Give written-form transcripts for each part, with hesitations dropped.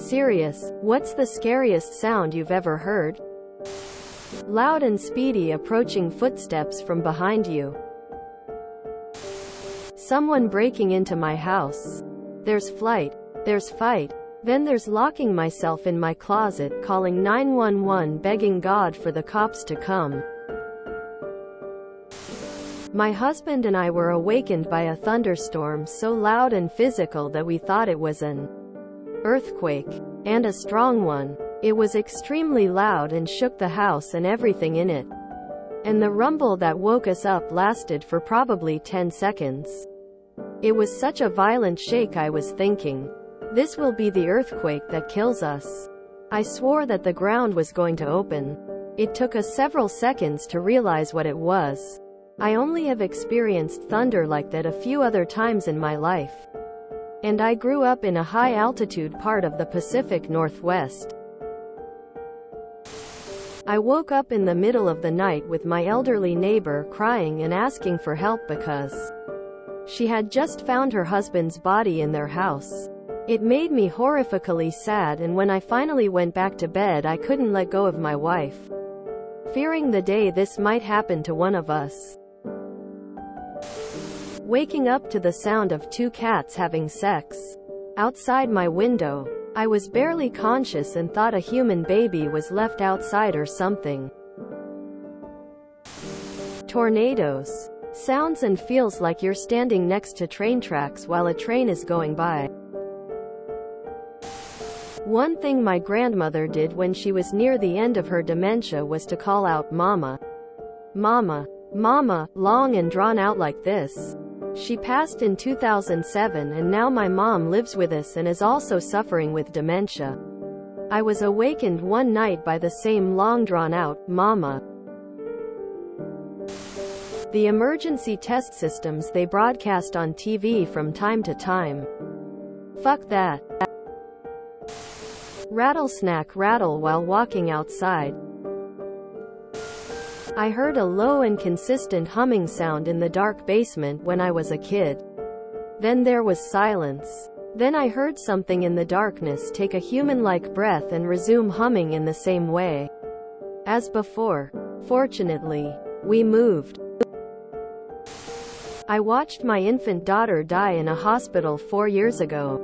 Serious, what's the scariest sound you've ever heard? Loud and speedy approaching footsteps from behind you. Someone breaking into my house. There's flight. There's fight. Then there's locking myself in my closet, calling 911, begging God for the cops to come. My husband and I were awakened by a thunderstorm so loud and physical that we thought it was an earthquake, and a strong one. It was extremely loud and shook the house and everything in it. And the rumble that woke us up lasted for probably 10 seconds. It was such a violent shake I was thinking, this will be the earthquake that kills us. I swore that the ground was going to open. It took us several seconds to realize what it was. I only have experienced thunder like that a few other times in my life. And I grew up in a high-altitude part of the Pacific Northwest. I woke up in the middle of the night with my elderly neighbor crying and asking for help because she had just found her husband's body in their house. It made me horrifically sad, and when I finally went back to bed I couldn't let go of my wife, fearing the day this might happen to one of us. Waking up to the sound of two cats having sex outside my window. I was barely conscious and thought a human baby was left outside or something. Tornadoes. Sounds and feels like you're standing next to train tracks while a train is going by. One thing my grandmother did when she was near the end of her dementia was to call out, "Mama. Mama. Mama," long and drawn out like this. She passed in 2007, and now my mom lives with us and is also suffering with dementia. I was awakened one night by the same long drawn out, "Mama." The emergency test systems they broadcast on TV from time to time. Fuck that. Rattlesnack rattle while walking outside. I heard a low and consistent humming sound in the dark basement when I was a kid. Then there was silence. Then I heard something in the darkness take a human-like breath and resume humming in the same way as before. Fortunately, we moved. I watched my infant daughter die in a hospital 4 years ago.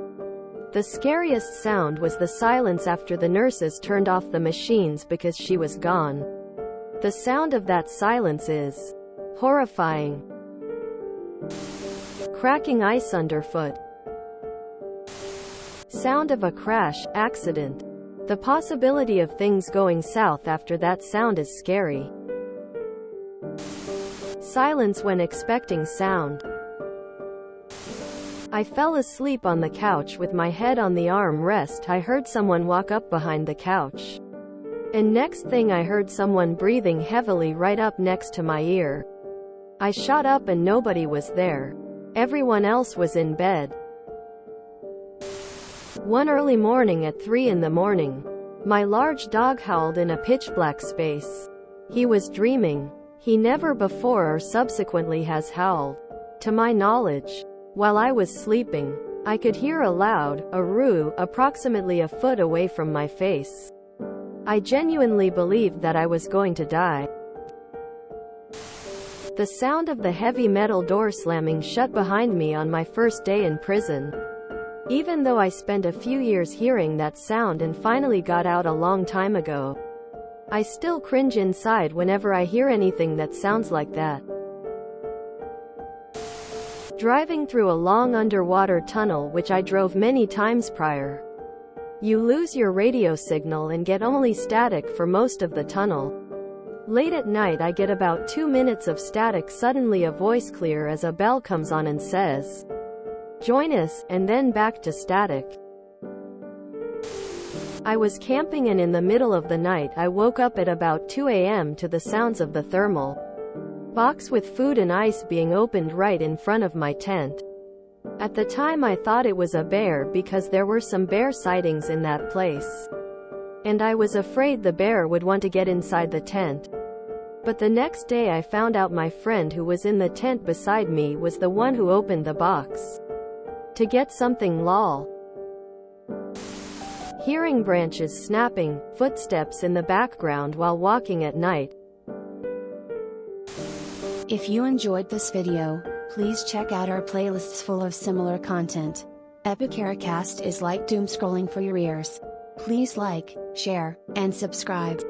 The scariest sound was the silence after the nurses turned off the machines because she was gone. The sound of that silence is horrifying. Cracking ice underfoot. Sound of a crash, accident. The possibility of things going south after that sound is scary. Silence when expecting sound. I fell asleep on the couch with my head on the arm rest. I heard someone walk up behind the couch. And next thing I heard someone breathing heavily right up next to my ear. I shot up and nobody was there. Everyone else was in bed. One early morning at 3 in the morning, my large dog howled in a pitch-black space. He was dreaming. He never before or subsequently has howled, to my knowledge. While I was sleeping, I could hear a loud "aroo" approximately a foot away from my face. I genuinely believed that I was going to die. The sound of the heavy metal door slamming shut behind me on my first day in prison. Even though I spent a few years hearing that sound and finally got out a long time ago, I still cringe inside whenever I hear anything that sounds like that. Driving through a long underwater tunnel which I drove many times prior. You lose your radio signal and get only static for most of the tunnel. Late at night I get about 2 minutes of static, suddenly a voice clear as a bell comes on and says, "Join us," and then back to static. I was camping and in the middle of the night I woke up at about 2 a.m. to the sounds of the thermal box with food and ice being opened right in front of my tent. At the time I thought it was a bear because there were some bear sightings in that place. And I was afraid the bear would want to get inside the tent. But the next day I found out my friend who was in the tent beside me was the one who opened the box to get something lol. hearing branches snapping, footsteps in the background while walking at night. If you enjoyed this video, please check out our playlists full of similar content. Epicaricast is like doom scrolling for your ears. Please like, share, and subscribe.